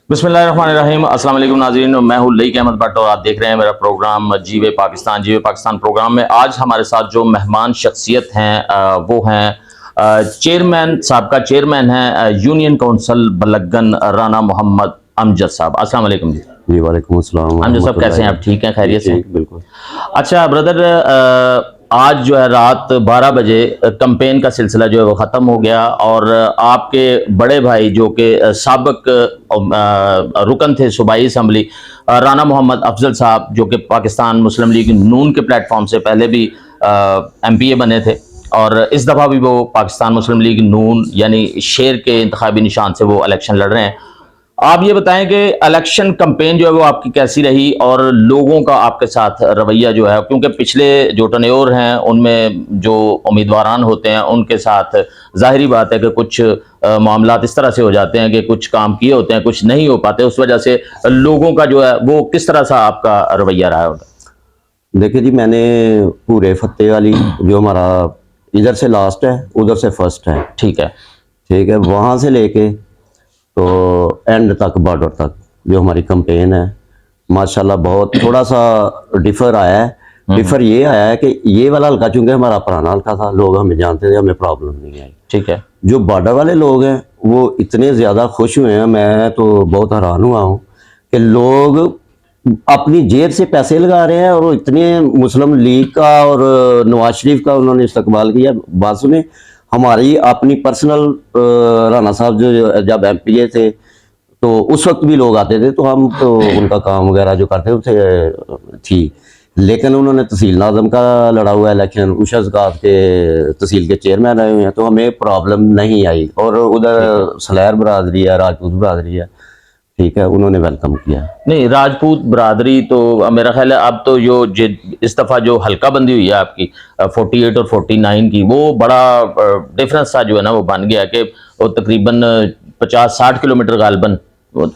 बिस्मिल्लाहिर्रहमानिर्रहीम। अस्सलाम वालेकुम नाज़रीन, मैं हूँ लईक अहमद भट्ट और आप देख रहे हैं मेरा प्रोग्राम जीवे पाकिस्तान। जीवे पाकिस्तान प्रोग्राम में आज हमारे साथ जो मेहमान शख्सियत हैं वो हैं चेयरमैन, साबका चेयरमैन हैं यूनियन काउंसिल बलगन राना मोहम्मद अमजद साहब। अस्सलाम वालेकुम जी। जी वालेकुम अस्सलाम। अमजद साहब कैसे हैं आप? ठीक हैं, खैरियत से? बिल्कुल। अच्छा ब्रदर, आज जो है रात 12 बजे कैंपेन का सिलसिला जो है वो ख़त्म हो गया और आपके बड़े भाई जो कि साबिक रुकन थे सूबाई असम्बली राना मोहम्मद अफजल साहब, जो कि पाकिस्तान मुस्लिम लीग नून के प्लेटफॉर्म से पहले भी MPA बने थे और इस दफ़ा भी वो पाकिस्तान मुस्लिम लीग नून यानी शेर के इंतखाबी निशान से वो इलेक्शन लड़ रहे हैं। आप ये बताएं कि इलेक्शन कैंपेन जो है वो आपकी कैसी रही और लोगों का आपके साथ रवैया जो है, क्योंकि पिछले जो टन्योर हैं उनमें जो उम्मीदवारान होते हैं उनके साथ जाहिरी बात है कि कुछ मामलात इस तरह से हो जाते हैं कि कुछ काम किए होते हैं, कुछ नहीं हो पाते। उस वजह से लोगों का जो है वो किस तरह सा आपका रवैया रहा होगा? देखिए जी, मैंने पूरे फतेह वाली जो हमारा इधर से लास्ट है उधर से फर्स्ट है, ठीक है, ठीक है, वहाँ से लेके तो एंड तक बॉर्डर तक जो हमारी कैंपेन है माशाल्लाह बहुत थोड़ा सा डिफर आया है। डिफर ये आया है कि ये वाला हल्का चूंकि हमारा पुराना हल्का था, लोग हमें जानते थे, हमें प्रॉब्लम नहीं आई। ठीक है। जो बॉर्डर वाले लोग हैं वो इतने ज़्यादा खुश हुए हैं, मैं तो बहुत हैरान हुआ हूँ कि लोग अपनी जेब से पैसे लगा रहे हैं और इतने मुस्लिम लीग का और नवाज शरीफ का उन्होंने इस्तकबाल किया। बात सुने, हमारी अपनी पर्सनल राना साहब जो जब MPA थे तो उस वक्त भी लोग आते थे, तो हम तो उनका काम वगैरह जो करते थे थी, लेकिन उन्होंने तहसील नाज़म का लड़ा हुआ इलेक्शन, उषा ज़कात के तहसील के चेयरमैन रहे हुए हैं, तो हमें प्रॉब्लम नहीं आई। और उधर सलैर बरादरी है, राजपूत बरादरी है, ठीक है, उन्होंने वेलकम किया। नहीं, राजपूत बरादरी तो मेरा ख्याल है अब तो जो इस दफ़ा जो हल्का बंदी हुई है आपकी 48 और 49 की, वो बड़ा डिफरेंस सा जो है ना वो बन गया कि वो तकरीबन 50-60 किलोमीटर गालबन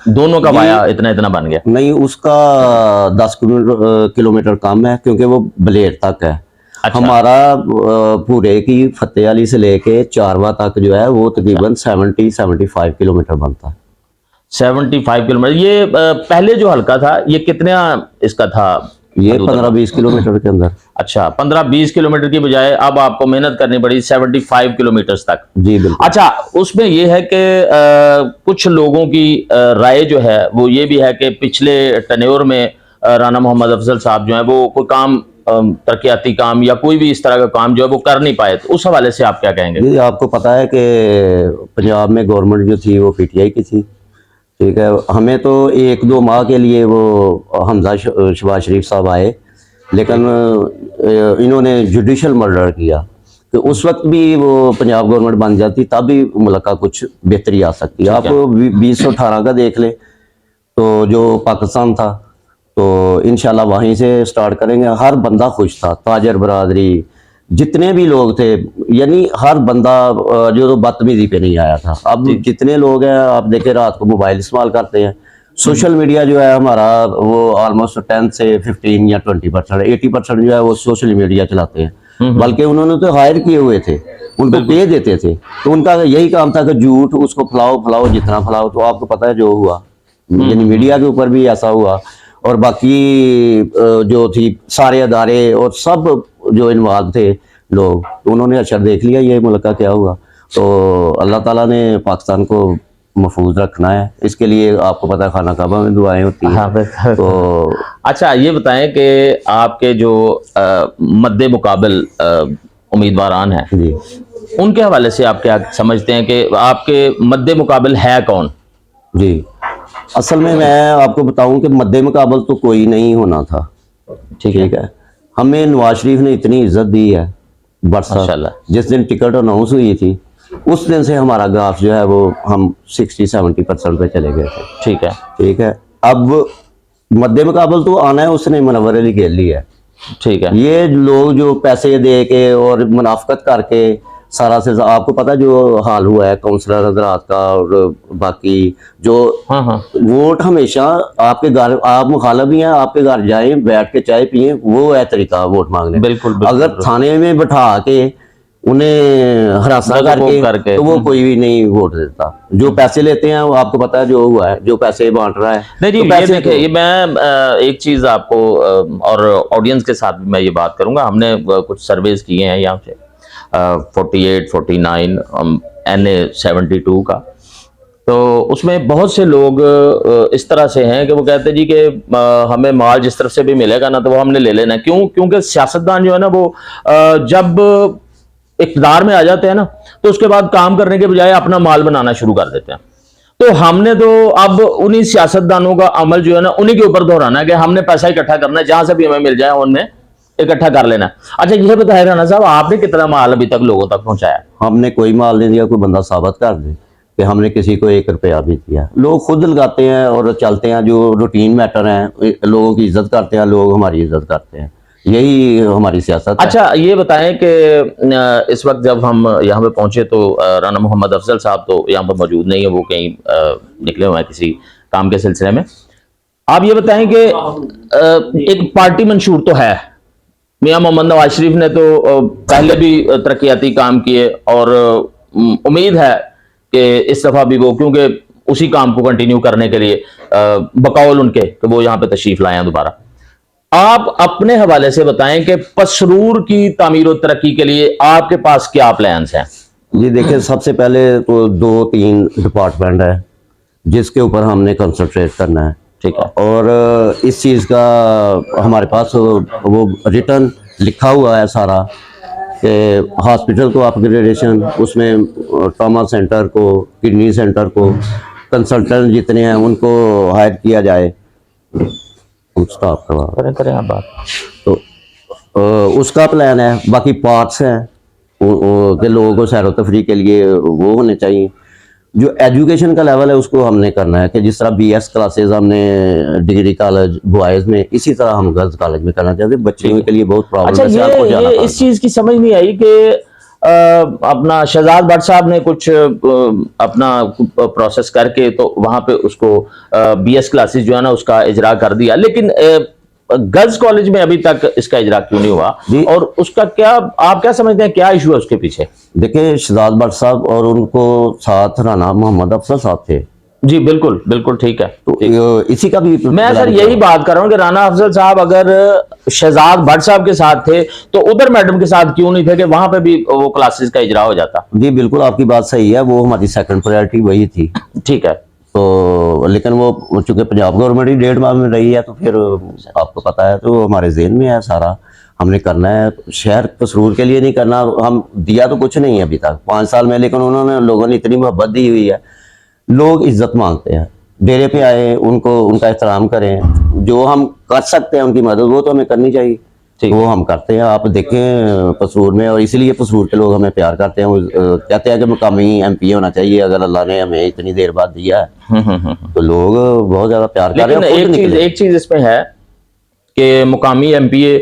दोनों का वाया इतना इतना बन गया। नहीं, उसका 10 किलोमीटर कम है क्योंकि वो बलेर तक है। अच्छा। हमारा पूरे की फतेह अली से लेके चारवा तक जो है वो तकरीबन 70-75 किलोमीटर बनता है। 75 किलोमीटर। ये पहले जो हल्का था ये कितना इसका था? ये 15-20 किलोमीटर के अंदर। अच्छा, 15-20 किलोमीटर की बजाय अब आपको मेहनत करनी पड़ी 75 किलोमीटर तक। जी बिल्कुल। अच्छा, उसमें ये है कि कुछ लोगों की राय जो है वो ये भी है कि पिछले टन्योर में राना मोहम्मद अफजल साहब जो है वो कोई काम तरक्याती काम या कोई भी इस तरह का काम जो है वो कर नहीं पाए, तो उस हवाले से आप क्या कहेंगे? जी, आपको पता है कि पंजाब में गवर्नमेंट जो थी वो PTI की थी, ठीक है। हमें तो 1-2 माह के लिए वो हमजा शहबाज शरीफ साहब आए, लेकिन इन्होंने जुडिशल मर्डर किया, तो उस वक्त भी वो पंजाब गवर्नमेंट बन जाती तब भी मुल्क कुछ बेहतरी आ सकती है। आप 2018 का देख ले तो जो पाकिस्तान था, तो इंशाल्लाह वहीं से स्टार्ट करेंगे। हर बंदा खुश था, ताजर बरादरी जितने भी लोग थे, यानी हर बंदा जो तो बदतमीजी पे नहीं आया था। अब जितने लोग हैं आप देखें रात को मोबाइल इस्तेमाल करते हैं, सोशल मीडिया जो है हमारा वो ऑलमोस्ट 10 से 15 या 20%, 80% जो है वो सोशल मीडिया चलाते हैं। बल्कि उन्होंने तो हायर किए हुए थे, उनको पे देते थे, तो उनका यही काम था कि झूठ उसको फैलाओ जितना फैलाओ। तो आपको पता है जो हुआ, यानी मीडिया के ऊपर भी ऐसा हुआ और बाकी जो थी सारे अदारे और सब जो इन्वॉल्व थे लोग, तो उन्होंने अशर देख लिया ये मुल्क का क्या हुआ। तो अल्लाह ताला ने पाकिस्तान को महफूज रखना है, इसके लिए आपको पता है खाना काबा में दुआएं होती हैं। हाँ, तो अच्छा ये बताएं कि आपके जो मद्दे मुकाबल उम्मीदवारान हैं जी, उनके हवाले से आप क्या समझते हैं कि आपके मद्दे मुकाबल है कौन? जी, असल में मैं आपको बताऊं कि मद्दे मुकाबल तो कोई नहीं होना था, ठीक है। हमें नवाज शरीफ ने इतनी इज्जत दी है माशाल्लाह। जिस दिन टिकट अनाउंस हुई थी उस दिन से हमारा ग्राफ जो है वो हम 60-70% पे चले गए थे, ठीक है, ठीक है। अब मद्दे मुकाबल तो आना है, उसने मुनव्वर अली गेली है, ठीक है। ये लोग जो पैसे दे के और मुनाफकत करके सारा से आपको पता जो हाल हुआ है काउंसलर हजरात का और बाकी जो हाँ हाँ, वोट हमेशा आपके घर, आप मुखालफ भी हैं, आपके घर जाएं बैठ के चाय पिए, वो है तरीका वोट मांगने। बिल्कुल, बिल्कुल, अगर थाने में बैठा के उन्हें हरासा करके तो वो कोई भी नहीं वोट देता। जो पैसे लेते हैं वो आपको पता है जो हुआ है, जो पैसे बांट रहा है। नहीं जी, तो ये देखिए, ये मैं एक चीज आपको और ऑडियंस के साथ भी मैं ये बात करूंगा। हमने कुछ सर्वेज किए हैं यहाँ पे 48, 49, NA 72 का, तो उसमें बहुत से लोग इस तरह से हैं कि वो कहते हैं जी कि हमें माल जिस तरफ से भी मिलेगा ना तो वो हमने ले लेना है। क्यों? क्योंकि सियासतदान जो है ना वो जब इक़्तिदार में आ जाते हैं ना तो उसके बाद काम करने के बजाय अपना माल बनाना शुरू कर देते हैं। तो हमने तो अब उन्हीं सियासतदानों का अमल जो है ना उन्हीं के ऊपर दोहराना है कि हमने पैसा इकट्ठा करना है, जहां से भी हमें मिल जाए उनने इकट्ठा कर लेना है। अच्छा, ये बताया राणा साहब, आपने कितना माल अभी तक लोगों तक पहुंचाया? हमने कोई माल नहीं दिया। कोई बंदा साबित कर दे कि हमने किसी को 1 रुपया भी दिया। लोग खुद लगाते हैं और चलते हैं। जो रूटीन मैटर हैं, लोगों की इज्जत करते हैं, लोग हमारी इज्जत करते हैं। यही हमारी सियासत है। अच्छा, ये बताएं कि इस वक्त जब हम यहाँ पे पहुंचे तो राणा मोहम्मद अफजल साहब तो यहाँ पर मौजूद नहीं है, वो कहीं निकले हुए हैं किसी काम के सिलसिले में। आप ये बताएं कि एक पार्टी मंशूर तो है, मियां मोहम्मद नवाज शरीफ ने तो पहले भी तरक्याती काम किए और उम्मीद है कि इस दफा भी वो, क्योंकि उसी काम को कंटिन्यू करने के लिए बकौल उनके कि वो यहाँ पे तशरीफ लाए हैं दोबारा। आप अपने हवाले से बताएं कि पसरूर की तामीर और तरक्की के लिए आपके पास क्या प्लान्स हैं? जी देखिए, सबसे पहले तो 2-3 डिपार्टमेंट है जिसके ऊपर हमने कंसंट्रेट करना है। ठीक है। और इस चीज़ का हमारे पास वो रिटर्न लिखा हुआ है सारा कि हॉस्पिटल को अपग्रेडेशन, उसमें ट्रॉमा सेंटर को, किडनी सेंटर को, कंसल्टेंट जितने हैं उनको हायर किया जाए। स्टॉप करें आप बात। तो उसका प्लान है। बाकी पार्ट्स हैं के लोगों को सैर तफरी के लिए वो होने चाहिए। जो एजुकेशन का लेवल है उसको हमने करना है कि जिस तरह BS क्लासेस हमने डिग्री कॉलेज बॉयज़ में, इसी तरह हम गर्ल्स कॉलेज में करना चाहते हैं। बच्चों के लिए बहुत प्रॉब्लम है। अच्छा, ये इस चीज़ की समझ नहीं आई कि अपना शहजाद भट्ट साहब ने कुछ अपना प्रोसेस करके तो वहां पे उसको BS क्लासेस जो है ना उसका इजरा कर दिया, लेकिन गर्ल्स कॉलेज में अभी तक इसका इजरा क्यों नहीं हुआ? और उसका क्या, आप क्या समझते हैं, क्या इशू है उसके पीछे? देखिए, शहजाद भट्ट साहब और उनको साथ राणा मोहम्मद अफजल साहब थे। जी बिल्कुल बिल्कुल, ठीक है। तो इसी का भी मैं सर यही बात कर रहा हूँ कि राणा अफजल साहब अगर शहजाद भट्ट साहब के साथ थे तो उधर मैडम के साथ क्यों नहीं थे कि वहां पे भी वो क्लासेस का इजरा हो जाता? जी बिल्कुल, आपकी बात सही है। वो हमारी सेकंड प्रायोरिटी वही थी। ठीक है। तो लेकिन वो चूंकि पंजाब गवर्नमेंट ही 1.5 माह में रही है तो फिर आपको पता है, तो हमारे ज़हन में है सारा। हमने करना है शहर पसरूर के लिए नहीं करना। हम दिया तो कुछ नहीं है अभी तक 5 साल में, लेकिन उन्होंने, लोगों ने इतनी मोहब्बत दी हुई है। लोग इज्जत मांगते हैं। डेरे पे आए, उनको उनका एहतराम करें। जो हम कर सकते हैं उनकी मदद वो तो हमें करनी चाहिए, वो हम करते हैं। आप देखें पसरूर में, और इसीलिए पसरूर के लोग हमें प्यार करते हैं। वो कहते हैं कि मुकामी MP होना चाहिए। अगर अल्लाह ने हमें इतनी देर बाद दिया है तो लोग बहुत ज्यादा प्यार कर रहे हैं। एक चीज इसमें है कि मुकामी MPA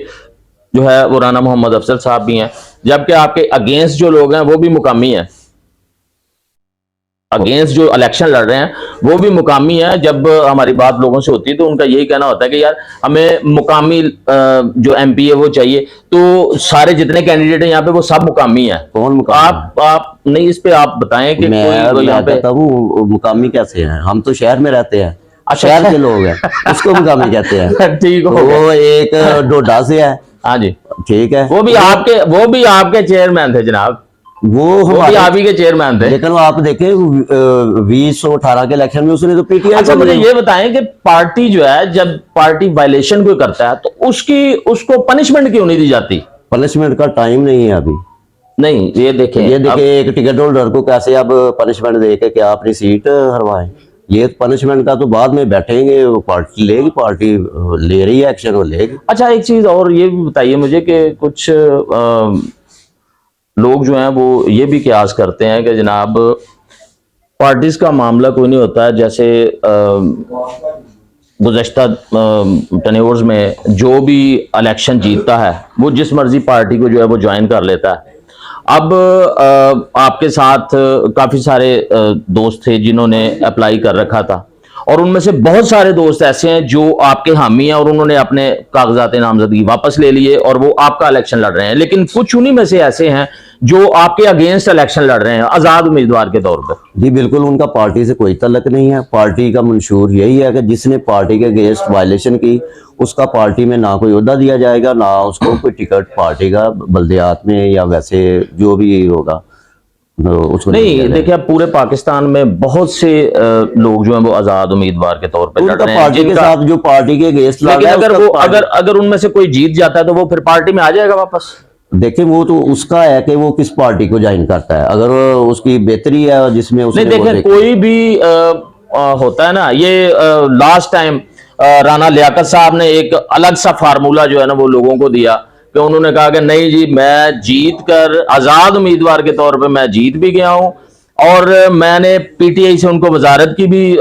जो है वो राणा मोहम्मद अफजल साहब भी हैं, जबकि आपके अगेंस्ट जो लोग हैं वो भी मुकामी हैं। अगेंस्ट जो इलेक्शन लड़ रहे हैं वो भी मुकामी है। जब हमारी बात लोगों से होती है तो उनका यही कहना होता है कि यार हमें मुकामी जो MP है वो चाहिए। तो सारे जितने कैंडिडेट हैं यहाँ पे वो सब मुकामी है। कौन मुकामी? आप नहीं, इस पे आप बताएं कि मैं यहाँ कहता हूँ मुकामी कैसे हैं? हम तो शहर में रहते हैं, शहर के लोग हैं, उसको मुकामी कहते हैं। ठीक हो, वो एक डोडा से है। हाँ जी, ठीक है। वो भी आपके चेयरमैन थे जनाब, वो भी आप ही के चेयरमैन थे। लेकिन वो आप देखें 2018 के इलेक्शन में उसने तो PTI। अच्छा, मुझे ये बताएं कि पार्टी जो है, जब पार्टी वायलेशन कोई करता है तो उसको पनिशमेंट क्यों नहीं दी जाती? पनिशमेंट का टाइम नहीं है अभी। नहीं, ये देखें एक टिकट होल्डर को कैसे अब पनिशमेंट दे के क्या अपनी सीट हरवाएं? ये पनिशमेंट का तो बाद में बैठेंगे, पार्टी लेगी, पार्टी ले रही है एक्शन, वो लेगी। अच्छा, एक चीज और ये भी बताइए मुझे कि कुछ लोग जो हैं वो ये भी कयास करते हैं कि जनाब पार्टीज का मामला कोई नहीं होता है। जैसे गुज़श्ता टर्न्योवर्स में जो भी इलेक्शन जीतता है वो जिस मर्जी पार्टी को जो है वो ज्वाइन कर लेता है। अब आपके साथ काफ़ी सारे दोस्त थे जिन्होंने अप्लाई कर रखा था और उनमें से बहुत सारे दोस्त ऐसे हैं जो आपके हामी हैं और उन्होंने अपने कागजात नामजदगी वापस ले लिए और वो आपका इलेक्शन लड़ रहे हैं, लेकिन कुछ उन्हीं में से ऐसे हैं जो आपके अगेंस्ट इलेक्शन लड़ रहे हैं आजाद उम्मीदवार के तौर पर। जी बिल्कुल, उनका पार्टी से कोई तल्लक नहीं है। पार्टी का मंशूर यही है कि जिसने पार्टी के अगेंस्ट वायलेशन की उसका पार्टी में ना कोई ओहदा दिया जाएगा, ना उसको कोई टिकट पार्टी का बल्दियात में या वैसे जो भी होगा उसको नहीं। देखिए, अब पूरे पाकिस्तान में बहुत से लोग जो हैं वो आजाद उम्मीदवार के तौर पे लड़ रहे हैं पार्टी के साथ जो पार्टी के अगेंस्ट लड़ लेकिन रहा है, अगर वो उसका अगर उनमें से कोई जीत जाता है तो वो फिर पार्टी में आ जाएगा वापस। देखिए वो तो उसका है कि वो किस पार्टी को ज्वाइन करता है। अगर उसकी बेहतरी है जिसमें उसने नहीं, देखें कोई भी होता है ना, ये लास्ट टाइम राना लियाकत साहब ने एक अलग सा फार्मूला जो है ना वो लोगों को दिया कि उन्होंने कहा कि नहीं जी, मैं जीत कर आजाद उम्मीदवार के तौर पे मैं जीत भी गया हूं और मैंने पीटीआई से उनको वजारत की भी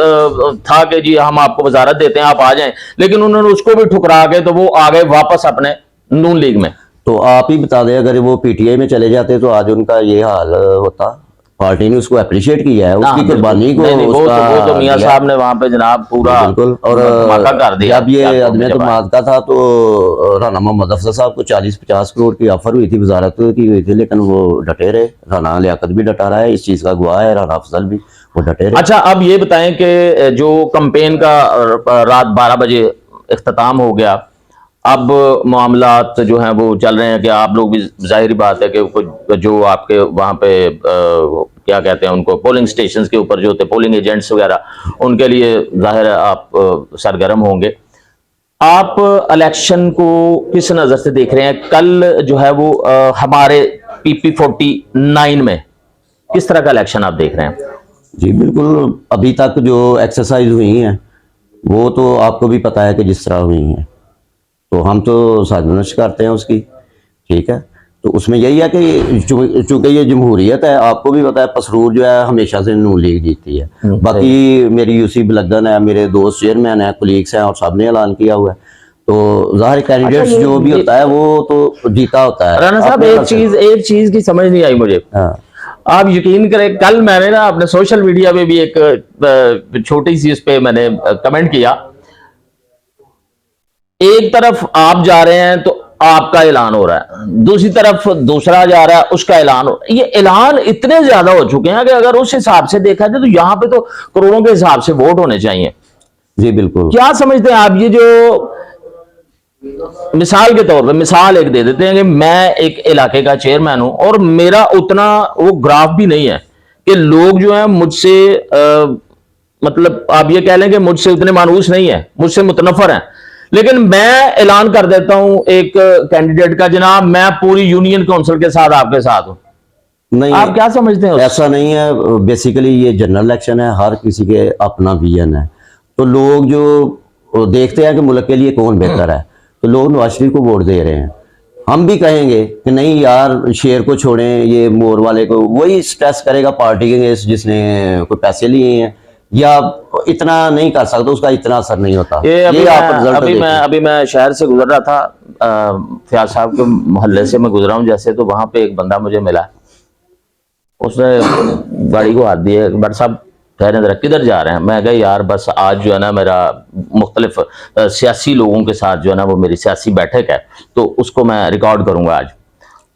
था कि जी हम आपको वजारत देते हैं, आप आ जाएं, लेकिन उन्होंने उसको भी ठुकरा के तो वो आ गए वापस अपने नून लीग में। तो आप ही बता दें, अगर वो पीटीआई में चले जाते तो आज उनका ये हाल होता। पार्टी ने उसको अप्रिशिएट किया है, उसकी कुर्बानी को वो तो मियां साहब ने वहां पे जनाब पूरा बिल्कुल। और धमाका कर दिया। जब ये अदम तमाद का था तो राना मोहम्मद अफजल साहब को 40-50 करोड़ की ऑफर हुई थी, वजारत की हुई थी, लेकिन वो डटे रहे। राना लियाकत भी डटा रहा है, इस चीज का गवाह है, राना अफजल भी, वो डटे रहे। अच्छा, अब ये बताएं कि जो कैंपेन का रात 12 बजे इख्तिताम हो गया, अब मामलात जो हैं वो चल रहे हैं कि आप लोग भी, जाहिर बात है कि कुछ जो आपके वहाँ पे क्या कहते हैं उनको, पोलिंग स्टेशंस के ऊपर जो होते पोलिंग एजेंट्स वगैरह, उनके लिए जाहिर है आप सरगर्म होंगे। आप इलेक्शन को किस नज़र से देख रहे हैं? कल जो है वो हमारे PP49 में किस तरह का इलेक्शन आप देख रहे हैं? जी बिल्कुल, अभी तक जो एक्सरसाइज हुई है वो तो आपको भी पता है कि जिस तरह हुई है, तो हम तो साजिश करते हैं उसकी, ठीक है। तो उसमें यही है कि चूंकि ये जमहूरियत है, आपको भी पता है पसरूर जो है हमेशा से नून लीग जीतती है। बाकी मेरी यूसी बलगन है, मेरे दोस्त चेयरमैन है, कुलीग्स हैं, और सब ने ऐलान किया हुआ है। तो जाहिर कैंडिडेट्स जो भी होता है वो तो जीता होता है। राना साहब, एक चीज की समझ नहीं आई मुझे। आप यकीन करें, कल मैंने ना अपने सोशल मीडिया पे भी एक छोटी सी उस पे मैंने कमेंट किया। एक तरफ आप जा रहे हैं तो आपका ऐलान हो रहा है, दूसरी तरफ दूसरा जा रहा है उसका ऐलान हो रहा है। ये ऐलान इतने ज्यादा हो चुके हैं कि अगर उस हिसाब से देखा जाए तो यहाँ पे तो करोड़ों के हिसाब से वोट होने चाहिए। जी बिल्कुल। क्या समझते हैं आप? ये जो मिसाल के तौर पे मिसाल एक दे देते हैं कि मैं एक इलाके का चेयरमैन हूं और मेरा उतना वो ग्राफ भी नहीं है कि लोग जो है मुझसे मतलब आप ये कह लें कि मुझसे उतने मानूस नहीं है, मुझसे मुतनफर हैं, लेकिन मैं ऐलान कर देता हूं एक कैंडिडेट का, जनाब मैं पूरी यूनियन काउंसिल के साथ आपके साथ हूं। नहीं, आप क्या समझते हैं? ऐसा नहीं है। बेसिकली ये जनरल इलेक्शन है, हर किसी के अपना विजन है। तो लोग जो देखते हैं कि मुल्क के लिए कौन बेहतर है, तो लोग नवाज शरीफ को वोट दे रहे हैं। हम भी कहेंगे कि नहीं यार, शेर को छोड़ें, ये मोर वाले को, वही स्ट्रेस करेगा पार्टी के अगेंस्ट जिसने कोई पैसे लिए हैं या इतना नहीं कर सकता, उसका इतना असर नहीं होता। अभी मैं शहर से गुजर रहा था, फयाज साहब के मोहल्ले से मैं गुजरा हूँ जैसे, तो वहां पे एक बंदा मुझे मिला, उसने गाड़ी को हाथ दिए, बट साहब ठहरे जरा, किधर जा रहे हैं? मैं कहा यार बस आज जो है ना मेरा मुख्तलिफ सियासी लोगों के साथ जो है ना वो मेरी सियासी बैठक है, तो उसको मैं रिकॉर्ड करूंगा आज।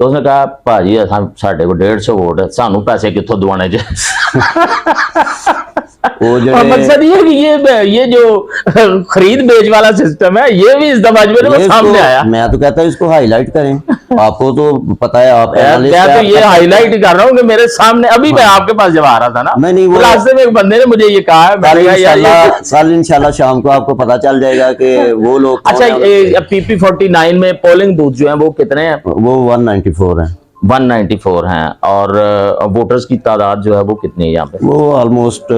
तो उसने कहा भाजी साढ़े को 150 वोट है, सानू पैसे कितों दवाने मकसद ये कि ये जो खरीद बेच वाला सिस्टम है ये भी इस दफा सामने आया। मैं तो कहता हूँ इसको हाईलाइट करें। आपको तो पता है, आप मैं तो ये हाईलाइट कर रहा हूँ कि मेरे सामने अभी मैं आपके पास जब आ रहा था ना, नहीं वो रास्ते में एक बंदे ने मुझे ये कहा है, कल इंशाल्लाह शाम को आपको पता चल जाएगा कि वो लोग। अच्छा, PP49 में पोलिंग बूथ जो है वो कितने हैं? वो 194 है। 194 हैं। और वोटर्स की तादाद जो है वो कितनी है यहाँ पे? वो ऑलमोस्ट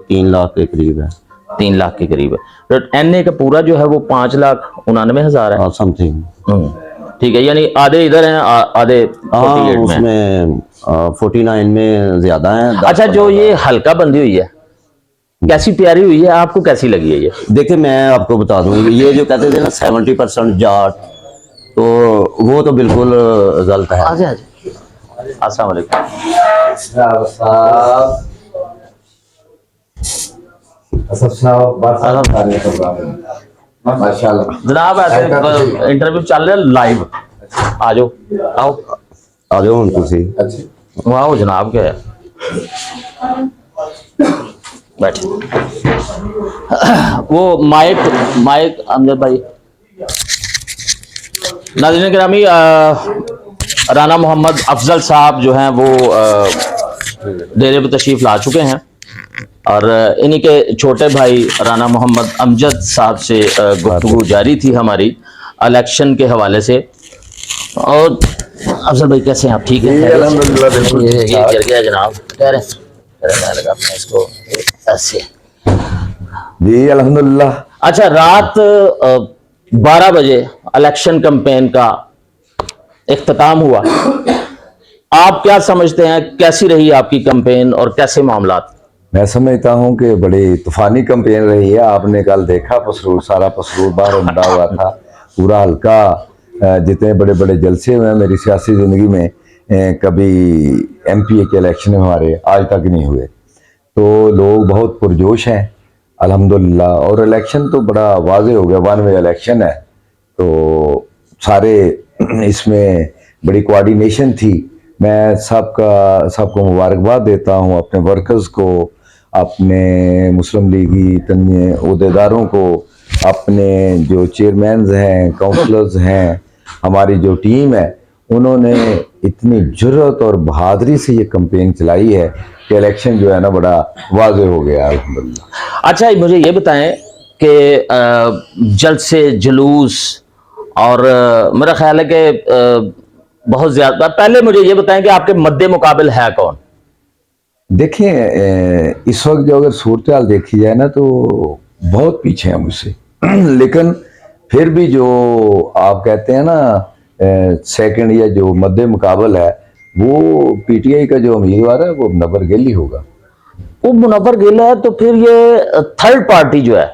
3 लाख के करीब है। 3 लाख के करीब है। तो NA का पूरा जो है वो 5,99,000 है समथिंग। ठीक है, यानी आधे इधर हैं, आधे 48 उसमें 49 में ज्यादा है। अच्छा, जो ये हल्का बंदी हुई है कैसी तैयारी हुई है, आपको कैसी लगी है ये? देखिए मैं आपको बता दूं, ये जो कहते थे ना 70% जाट, तो वो तो बिल्कुल गलत है। आजे अस्सलाम वालेकुम। असद साहब माशाल्लाह। जनाब ऐसे इंटरव्यू चल रहा है लाइव, आ जाओ, आओ आ जाओ हम तुसी। अच्छा वहाँ वो जनाब क्या है, बैठे। वो माइक माइक अमजद भाई। नाज़रीन गिरामी, राना मोहम्मद अफजल साहब जो हैं वो डेरे पर तशरीफ ला चुके हैं और इन्हीं के छोटे भाई राना मोहम्मद अमजद साहब से गुफ्तगू जारी थी हमारी इलेक्शन के हवाले से। और अफजल भाई कैसे हैं आप, ठीक है? अल्हम्दुलिल्लाह बिल्कुल ये गिर गया जनाब, कह रहे हैं इसको ऐसे। जी अल्हम्दुलिल्लाह। अच्छा, रात 12 बजे इलेक्शन कैंपेन का इख्तिताम हुआ। आप क्या समझते हैं, कैसी रही आपकी कैंपेन और कैसे मामलात? मैं समझता हूँ कि बड़ी तूफानी कैंपेन रही है। आपने कल देखा पसरूर, सारा पसरूर बाहर उमड़ा हुआ था, पूरा हल्का। जितने बड़े बड़े जलसे हुए हैं मेरी सियासी ज़िंदगी में, कभी एमपीए के इलेक्शन में हमारे आज तक नहीं हुए। तो लोग बहुत पुरजोश हैं अल्हम्दुलिल्लाह। और इलेक्शन तो बड़ा वाज़े हो गया, वन वे इलेक्शन है। तो सारे इसमें बड़ी कोऑर्डिनेशन थी। मैं सबको मुबारकबाद देता हूँ, अपने वर्कर्स को, अपने मुस्लिम लीगी तन्य अहदेदारों को, अपने जो चेयरमैन हैं, काउंसलर्स हैं, हमारी जो टीम है, उन्होंने इतनी जुर्रत और बहादुरी से ये कैंपेन चलाई है कि इलेक्शन जो है ना बड़ा वाज़े हो गया अल्हम्दुलिल्लाह। अच्छा, मुझे ये बताएं कि जलसे जुलूस और मेरा ख्याल है कि बहुत ज्यादा, पहले मुझे ये बताएं कि आपके मद्दे मुकाबिल है कौन? देखें, इस वक्त जो अगर सूरत हाल देखी जाए ना तो बहुत पीछे हैं मुझसे लेकिन फिर भी जो आप कहते हैं ना सेकंड या जो मद्दे मुकाबल है, वो पीटीआई का जो उम्मीदवार है वो मुनव्वर गिल ही होगा। वो मुनव्वर गिल है, तो फिर ये थर्ड पार्टी जो है,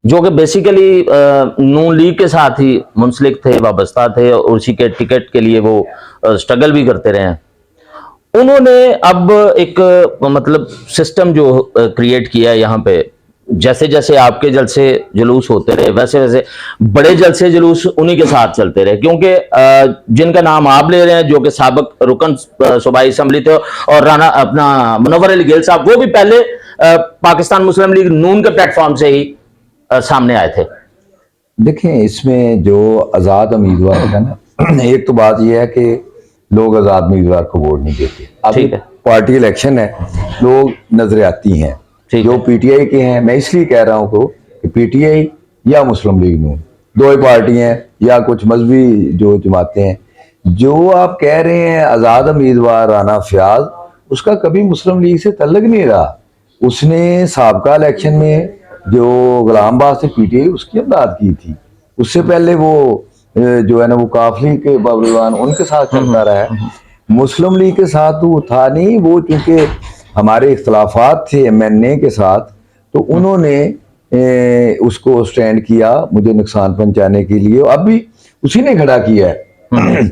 जो कि बेसिकली नून लीग के साथ ही मुंसलिक थे, वाबस्ता थे और उसी के टिकट के लिए वो स्ट्रगल भी करते रहे हैं, उन्होंने अब एक मतलब सिस्टम जो क्रिएट किया है यहाँ पे। जैसे जैसे आपके जलसे जुलूस होते रहे, वैसे वैसे बड़े जलसे जुलूस उन्हीं के साथ चलते रहे, क्योंकि जिनका नाम आप ले रहे हैं, जो कि साबिक रुकन सूबाई असम्बली थे, और राना अपना मुनव्वर अली गिल साहब, वो भी पहले पाकिस्तान मुस्लिम लीग नून के प्लेटफॉर्म से ही सामने आए थे। देखें, इसमें जो आज़ाद उम्मीदवार है ना, एक तो बात यह है कि लोग आज़ाद उम्मीदवार को वोट नहीं देते। अब पार्टी इलेक्शन है, लोग नजरियाती हैं जो पीटीआई के हैं। मैं इसलिए कह रहा हूँ कि पीटीआई या मुस्लिम लीग नून, दो ही पार्टी हैं, या कुछ मजहबी जो जमातें हैं। जो आप कह रहे हैं आज़ाद उम्मीदवार राना फयाज, उसका कभी मुस्लिम लीग से तल्लुक नहीं रहा। उसने साबका इलेक्शन में जो गुलामबाग से पीटीआई उसकी इमदाद की थी। उससे पहले वो जो है ना वो काफली के बाबुलवान उनके साथ चलता रहा है। मुस्लिम लीग के साथ तो था नहीं वो, चूंकि हमारे इख्तलाफात थे एमएनए के साथ, तो उन्होंने उसको स्टैंड किया मुझे नुकसान पहुंचाने के लिए। अब भी उसी ने खड़ा किया है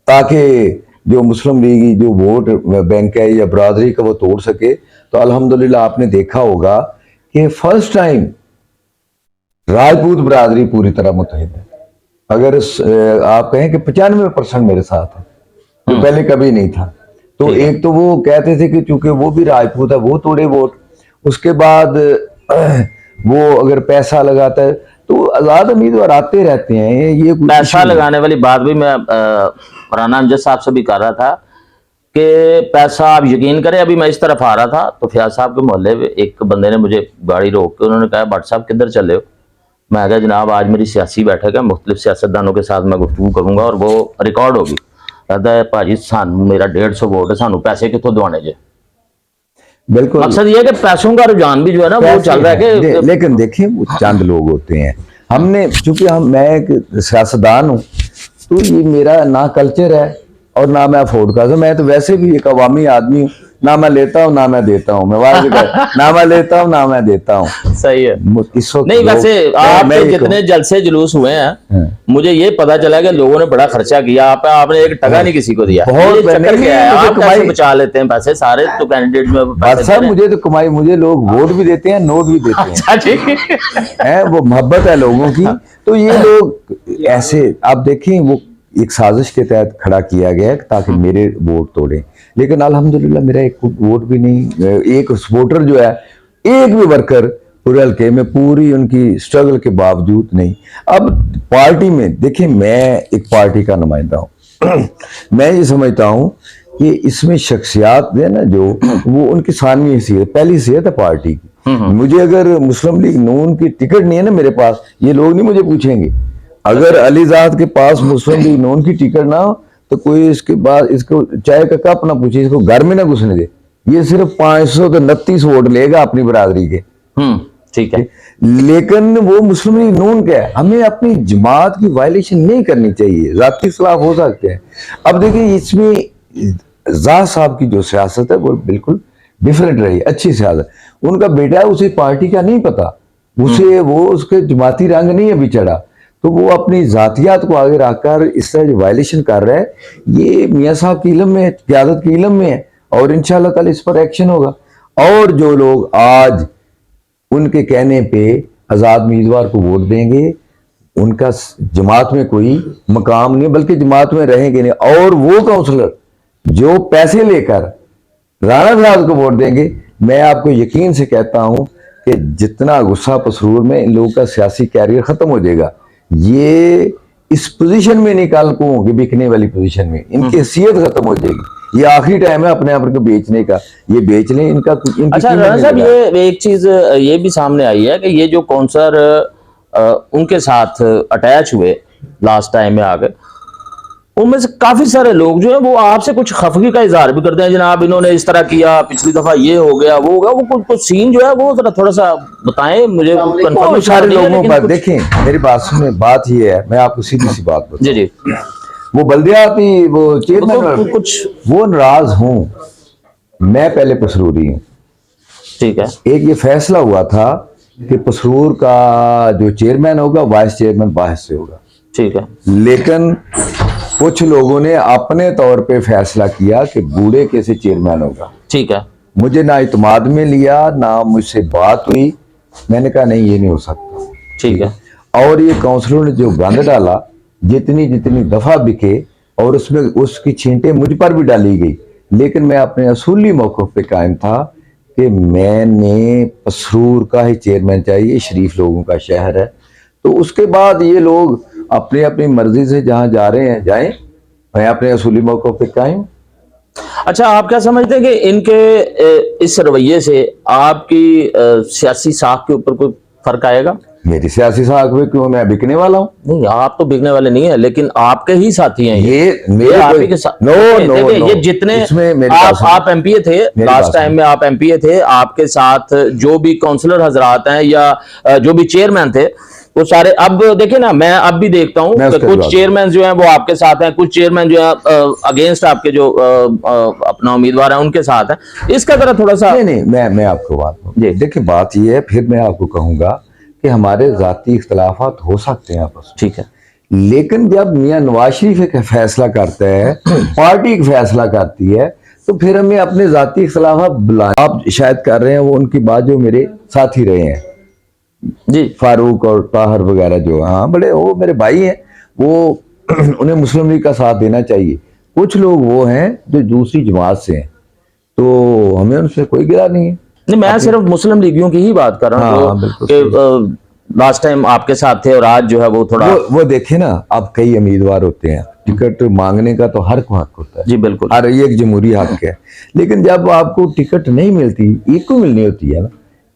ताकि जो मुस्लिम लीग जो वोट बैंक है या बरादरी का वो तोड़ सके। तो अल्हम्दुलिल्लाह आपने देखा होगा कि फर्स्ट टाइम राजपूत बरादरी पूरी तरह मुतहिद है। अगर आप कहें कि 95% मेरे साथ है, जो पहले कभी नहीं था। तो एक तो वो कहते थे कि चूंकि वो भी राजपूत है वो तोड़े वोट। उसके बाद वो अगर पैसा लगाता है तो आज़ाद उम्मीदवार आते रहते हैं। ये पैसा लगाने वाली बात भी मैं राना अमजद साहब से भी कर रहा था कि पैसा, आप यकीन करें, अभी मैं इस तरफ आ रहा था तो फयाज साहब के मोहल्ले में एक बंदे ने मुझे गाड़ी रोक के उन्होंने कहा, भट्ट साहब किधर चले हो? मैं कहा जनाब आज मेरी सियासी बैठक है, मुख्तलिफ सियासतदानों के साथ मैं गुफ्तगू करूंगा और वो रिकॉर्ड होगी। कहता है भाजी सानू मेरा 150 वोट है, सानू पैसे कितों दवाने जे। बिल्कुल, मकसद ये है कि पैसों का रुझान भी जो है ना वो चल रहा है कि लेकिन देखिए वो चंद लोग होते हैं। हमने चूंकि मैं एक सियासतदान हूँ, तो ये मेरा ना कल्चर है और ना मैं अफोर्ड कर सकता। मैं तो वैसे भी एक अवामी आदमी हूँ ना मैं लेता हूँ ना मैं देता हूँ, मैं वाज ना मैं लेता हूँ ना मैं देता हूँ। सही है। इस वक्त नहीं वैसे आपके ये जितने जलसे जुलूस हुए हैं, हाँ। मुझे ये पता चला कि लोगों ने बड़ा खर्चा किया, आपने एक टका नहीं किसी को दिया। बहुत ये चक्कर नहीं, क्या है, मुझे आप कैसे बचा लेते हैं पैसे? सारे तो कैंडिडेट में पैसे बात दे साहब रहे हैं। मुझे तो कमाई, मुझे लोग वोट भी देते हैं, नोट भी देते हैं, अच्छा जी। है वो मोहब्बत है लोगों की। तो ये लोग ऐसे आप देखें, वो एक साजिश के तहत खड़ा किया गया है ताकि मेरे वोट तोड़े, लेकिन अल्हम्दुलिल्लाह मेरा एक वोट भी नहीं, एक सपोर्टर जो है, एक भी वर्कर पूरे हल्के में पूरी उनकी स्ट्रगल के बावजूद नहीं। अब पार्टी में देखिए, मैं एक पार्टी का नुमाइंदा हूँ मैं ये समझता हूँ कि इसमें शख्सियात है ना, जो वो उनकी सानवी हैसियत, पहली हैसियत है पार्टी की। मुझे अगर मुस्लिम लीग नून की टिकट नहीं है ना मेरे पास, ये लोग नहीं मुझे पूछेंगे। अगर अलीजाद के पास मुस्लिम लीग नून की टिकट ना हो तो कोई इसके बाद इसको चाय का कप ना पूछे, इसको घर में ना घुसने दे। ये सिर्फ 529 वोट लेगा अपनी बरादरी के, ठीक है। लेकिन वो मुस्लिम लीग नून का है। हमें अपनी जमात की वायलेशन नहीं करनी चाहिए, जाती खिलाफ हो सकते हैं। अब देखिए, इसमें जाह साहब की जो सियासत है वो बिल्कुल डिफरेंट रही, अच्छी सियासत। उनका बेटा है, उसे पार्टी का नहीं पता, उसे वो उसके जमाती रंग नहीं है बिचड़ा, तो वो अपनी जातियात को आगे रखकर इस तरह जो वायलेशन कर रहा है, ये मियाँ साहब की इल्म में है, क़यादत की इल्म में है, और इंशाअल्लाह ताला इस पर एक्शन होगा। और जो लोग आज उनके कहने पे आज़ाद उम्मीदवार को वोट देंगे, उनका जमात में कोई मकाम नहीं, बल्कि जमात में रहेंगे नहीं। और वो काउंसलर जो पैसे लेकर राणा साहब को वोट देंगे, मैं आपको यकीन से कहता हूं कि जितना गुस्सा पसरूर में, इन लोगों का सियासी कैरियर खत्म हो जाएगा। ये इस पोजीशन में नहीं कल को होंगे, बिकने वाली पोजीशन में इनकी हैसियत खत्म हो जाएगी। ये आखिरी टाइम है अपने आप को बेचने का, ये बेच लें इनका। अच्छा राणा साहब, ये एक चीज ये भी सामने आई है कि ये जो काउंसलर उनके साथ अटैच हुए लास्ट टाइम में आकर, उनमें से काफी सारे लोग जो है वो आपसे कुछ खफगी का इजहार भी करते हैं, जनाब इन्होंने इस तरह किया, पिछली दफा ये हो गया वो हो गया। वो कुछ सीन जो है वो जरा थोड़ा सा बताएं मुझे। वो सारे लोगों पर देखें, मेरी बात सुने, बात ये है, मैं आपको सीधी सी बात बताऊं। जी जी। वो बल्दियाती वो चेयरमैन कुछ वो नाराज हूं, मैं पहले पसरूरी हूं, ठीक है। एक ये फैसला हुआ था कि पसरूर का जो चेयरमैन होगा वाइस चेयरमैन बाहर से होगा, ठीक है। लेकिन कुछ लोगों ने अपने तौर पे फैसला किया कि बूढ़े कैसे चेयरमैन होगा। ठीक है। मुझे ना इत्माद में लिया, ना मुझसे बात हुई, मैंने कहा नहीं ये नहीं हो सकता। ठीक है। और ये काउंसलर ने जो गंद डाला, जितनी जितनी दफा बिके, और उसमें उसकी छींटे मुझ पर भी डाली गई, लेकिन मैं अपने असूली मौक़िफ़ पे कायम था कि मैंने पसरूर का ही चेयरमैन चाहिए, शरीफ लोगों का शहर है। तो उसके बाद ये लोग अपनी अपनी मर्जी से जहां जा रहे हैं जाएं, मैं अपने असूली मौक़िफ़ पे कायम। अच्छा, आप क्या समझते हैं कि इनके इस रवैये से आपकी सियासी साख के ऊपर कोई फर्क आएगा? मेरी सियासी साख में क्यों, मैं बिकने वाला हूँ? नहीं, आप तो बिकने वाले नहीं है, लेकिन आपके ही साथी हैं ये मेरे आप ही के साथ। नो नो देखिए, ये जितने आप एमपीए थे लास्ट टाइम में, आप एमपीए थे, आपके साथ जो भी काउंसलर हजरात हैं या जो भी चेयरमैन थे वो सारे, अब देखिए ना, मैं अब भी देखता हूँ कि कुछ चेयरमैन जो हैं वो आपके साथ हैं, कुछ चेयरमैन जो है अगेंस्ट आपके जो अपना उम्मीदवार है उनके साथ है। इसका जरा थोड़ा सा नहीं, मैं आपको बात देखिए, बात ये है, फिर मैं आपको कहूंगा कि हमारे जाती इख्तलाफात हो सकते हैं आपस में, ठीक है, लेकिन जब मियां नवाज शरीफ एक फैसला करता है, पार्टी एक फैसला करती है, तो फिर हमें अपने जाती इख्तलाफात बुलाए। आप शायद कर रहे हैं वो उनकी बात, जो मेरे साथी रहे हैं जी, फारूक और ताहर वगैरह, जो हाँ बड़े वो मेरे भाई हैं, वो उन्हें मुस्लिम लीग का साथ देना चाहिए। कुछ लोग वो हैं जो दूसरी जमात से हैं, तो हमें उनसे कोई गिला नहीं है। नहीं, मैं सिर्फ मुस्लिम लीगियों की ही बात कर रहा हूँ कि लास्ट टाइम आपके साथ थे और आज जो है वो थोड़ा वो देखे ना, अब कई उम्मीदवार होते हैं, टिकट मांगने का तो हर को हक होता है जी, बिल्कुल, और ये एक जमहूरी हक है, लेकिन जब आपको टिकट नहीं मिलती, एक को मिलनी होती है ना,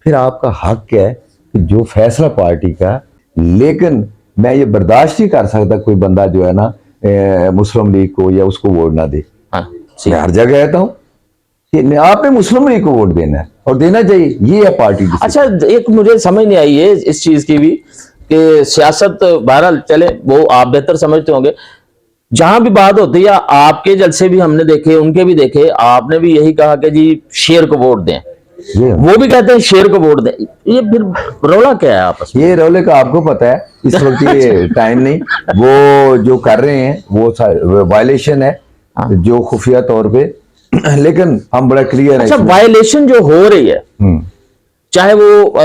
फिर आपका हक है कि जो फैसला पार्टी का। लेकिन मैं ये बर्दाश्त नहीं कर सकता कोई बंदा जो है ना मुस्लिम लीग को या उसको वोट ना दे। मैं हर जगह कहता हूँ कि आपने मुस्लिम लीग को वोट देना है और देना चाहिए, ये है पार्टी। अच्छा, एक मुझे समझ नहीं आई है इस चीज की भी कि सियासत बहरहाल चले, वो आप बेहतर समझते होंगे, जहां भी बात होती है, आपके जलसे भी हमने देखे, उनके भी देखे, आपने भी यही कहा कि जी शेर को वोट दें, ये वो भी कहते हैं शेर को वोट दें। ये फिर रौला क्या है आपस में? ये रौले का आपको पता है, इस वक्त ये टाइम नहीं। वो जो कर रहे हैं वो वायलेशन है जो खुफिया तौर पे, लेकिन हम बड़ा क्लियर है अच्छा, इसमें। वायलेशन जो हो रही है, हम्म, चाहे वो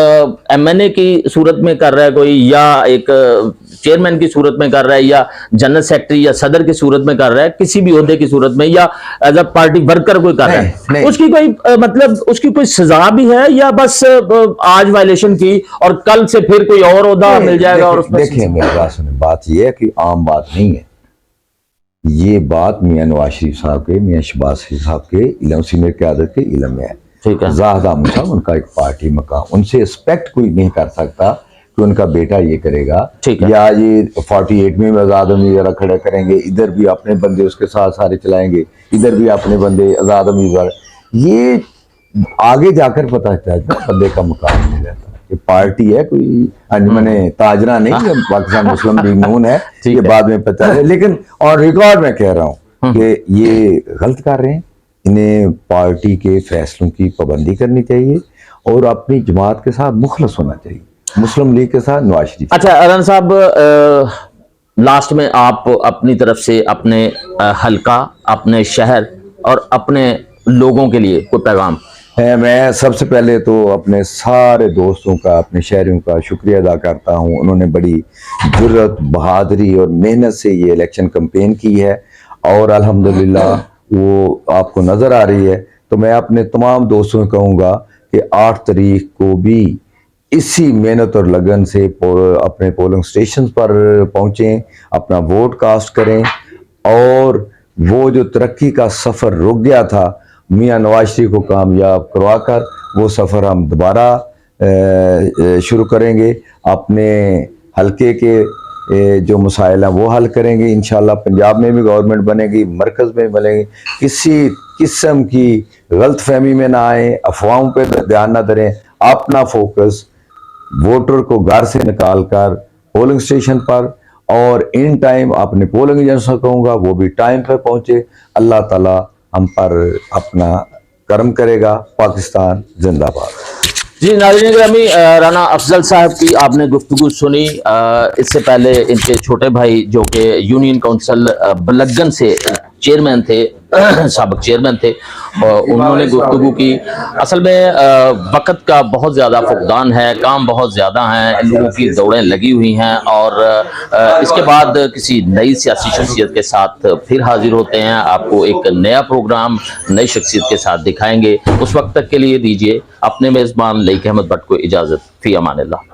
एमएनए की सूरत में कर रहा है कोई, या एक चेयरमैन की सूरत में कर रहा है, या जनरल सेक्रेटरी या सदर की सूरत में कर रहा है, किसी भी ओहदे की सूरत में, या एज अ पार्टी वर्कर कोई कर रहा है, नहीं। उसकी कोई मतलब उसकी कोई सजा भी है, या बस आज वायलेशन की और कल से फिर कोई और ओहदा मिल जाएगा? और उसमें देखिए मेरी बात सुनिए, बात ये है कि आम बात नहीं है ये बात। मियां नवाज शरीफ साहब के, मियां शहबाज शरीफ साहब के इलम, सीनियर क़यादत के इलम में है। ठीक है, ज़ाहिदा मुसाम उनका एक पार्टी मकाम, उनसे एक्सपेक्ट कोई नहीं कर सकता कि उनका बेटा ये करेगा, ठीक है। या ये 48 में आज़ाद उम्मीदवार खड़ा करेंगे, इधर भी अपने बंदे उसके साथ सारे चलाएंगे, इधर भी अपने बंदे आज़ाद उम्मीदवार। ये आगे जाकर पता चलता है बंदे का मुकाम नहीं रहता। ये पार्टी है, कोई अंजमने ताजरा नहीं, ये पाकिस्तान मुस्लिम लीग नून है, ठीक ये है। बाद में पता है। लेकिन और रिकॉर्ड में कह रहा हूँ कि ये गलत कर रहे हैं, इन्हें पार्टी के फैसलों की पाबंदी करनी चाहिए और अपनी जमात के साथ मुखलस होना चाहिए, मुस्लिम लीग के साथ नवाज शरीफ। अच्छा अरन साहब, लास्ट में आप अपनी तरफ से अपने हल्का, अपने शहर और अपने लोगों के लिए कोई पैगाम? है, मैं सबसे पहले तो अपने सारे दोस्तों का, अपने शहरियों का शुक्रिया अदा करता हूं। उन्होंने बड़ी जुर्रत, बहादुरी और मेहनत से ये इलेक्शन कैंपेन की है और अल्हम्दुलिल्लाह वो आपको नज़र आ रही है। तो मैं अपने तमाम दोस्तों को कहूँगा कि 8 तारीख को भी इसी मेहनत और लगन से अपने पोलिंग स्टेशन पर पहुँचें, अपना वोट कास्ट करें और वो जो तरक्की का सफ़र रुक गया था, मियां नवाज शरीफ को कामयाब करवाकर वो सफ़र हम दोबारा शुरू करेंगे। अपने हल्के के जो मसाइल हैं वो हल करेंगे इंशाल्लाह। पंजाब में भी गवर्नमेंट बनेगी, मरकज़ में बनेगी। किसी किस्म की गलतफहमी में ना आए, अफवाहों पे ध्यान ना दें। अपना फोकस वोटर को घर से निकाल कर पोलिंग स्टेशन पर और इन टाइम अपने पोलिंग एजेंट्स को कहूँगा वो भी टाइम पर पहुँचे। अल्लाह ताला हम पर अपना करम करेगा। पाकिस्तान जिंदाबाद। जी नाज़रीन ग्रामी, राना अफजल साहब की आपने गुफ्तगू सुनी। इससे पहले इनके छोटे भाई जो कि यूनियन काउंसिल बलगन से चेयरमैन थे, साबिक चेयरमैन थे, उन्होंने गुफ्तगू की। असल में वक़्त का बहुत ज़्यादा फुकदान है, काम बहुत ज़्यादा हैं, लोगों की दौड़ें लगी हुई हैं और इसके बाद किसी नई सियासी शख्सियत के साथ फिर हाजिर होते हैं। आपको एक नया प्रोग्राम नई शख्सियत के साथ दिखाएंगे। उस वक्त तक के लिए दीजिए अपने मेज़बान लईक अहमद भट्ट को इजाज़त। फ़ी अमानिल्लाह।